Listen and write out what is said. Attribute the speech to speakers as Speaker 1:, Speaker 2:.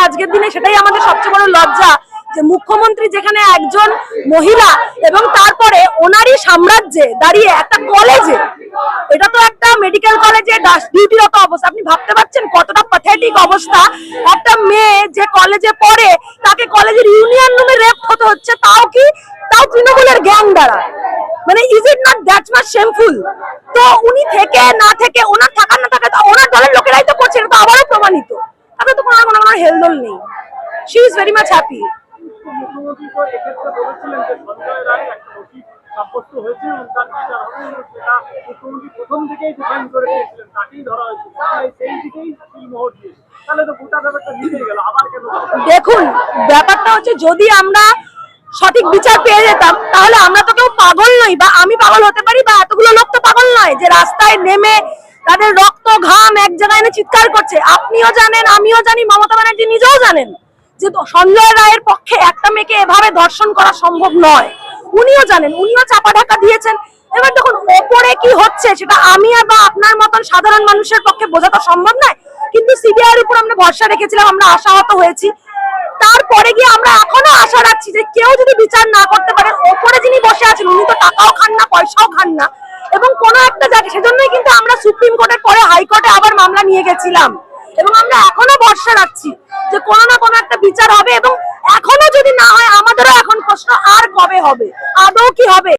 Speaker 1: আজকের দিনে সেটাই আমাদের সবচেয়ে বড় লজ্জা যে মুখ্যমন্ত্রী যেখানে একজন মহিলা এবং তারপরে ওনারই সাম্রাজ্যে দাঁড়িয়ে একটা কলেজে, এটা তো একটা মেডিকেল কলেজে ডিউটিরত অবস্থা, আপনি ভাবতে পারছেন কতটা প্যাথেটিক অবস্থা। একটা মেয়ে যে কলেজে পড়ে তাকে কলেজের ইউনিয়ন রুমে রেপ হতে হচ্ছে, তাও তৃণমূলের গ্যাং দ্বারা। মানে is it not that much shameful? তো উনি থেকে না থেকে, ওনার থাকা না থাকা ওনার দলের লোকেরাই তো করছে, এটা তো আবারও প্রমাণিত। তাতে তো কোনো হেলদোল নেই। She is very much happy.
Speaker 2: মুখ্যমন্ত্রী তো এক্ষেত্রে বলেছিলেন যে সঞ্জয় রায় একটা দোষী সাব্যস্ত হয়েছে এবং তার বিচার হবে, সেটা মুখ্যমন্ত্রী প্রথম থেকেই ডিফাইন করে দিয়েছিলেন, তাকেই ধরা হয়েছে, সেই দিকেই মোহর দিয়েছে। তাহলে তো গোটা ব্যাপারটা মিটে গেল, আবার কেন?
Speaker 1: দেখুন, ব্যাপারটা হচ্ছে যদি আমরা সঠিক বিচার পেয়ে যেতাম তাহলে আমরা তো কেউ পাগল নই, বা আমি পাগল হতে পারি, বা এতগুলো লোক তো পাগল নয় যে রাস্তায় নেমে তাদের রক্ত ঘাম এক জায়গায় এনে চিৎকার করছে। আপনিও জানেন, আমিও জানি, মমতা ব্যানার্জি নিজেও জানেন যে সঞ্জয় রায়ের পক্ষে একটা মেয়েকে এভাবে ধর্ষণ করা সম্ভব নয়। উনিও জানেন, উনিও চাপা ঢাকা দিয়েছেন। এবার দেখুন ওপরে কি হচ্ছে সেটা আমি বা আপনার মতন সাধারণ মানুষের পক্ষে বোঝা তো সম্ভব নয়, কিন্তু সিবিআই এর উপর আমরা ভরসা রেখেছিলাম, আমরা আশাহত হয়েছি। তারপরে গিয়ে আমরা এখনো আশা রাখছি যে কেউ যদি বিচার না করতে পারে, ওপরে যিনি বসে আছেন উনি তো টাকাও খান না, পয়সাও খান না, এবং কোনো একটা জায়গায়, সেজন্যই কিন্তু আমরা সুপ্রিম কোর্টের পরে হাইকোর্টে আবার মামলা নিয়ে গেছিলাম, এবং আমরা এখনো ভরসা রাখছি যে কোনো না কোনো একটা বিচার হবে। এবং এখনো যদি না হয়, আমাদেরও এখন প্রশ্ন আর কবে হবে, আদৌ কি হবে।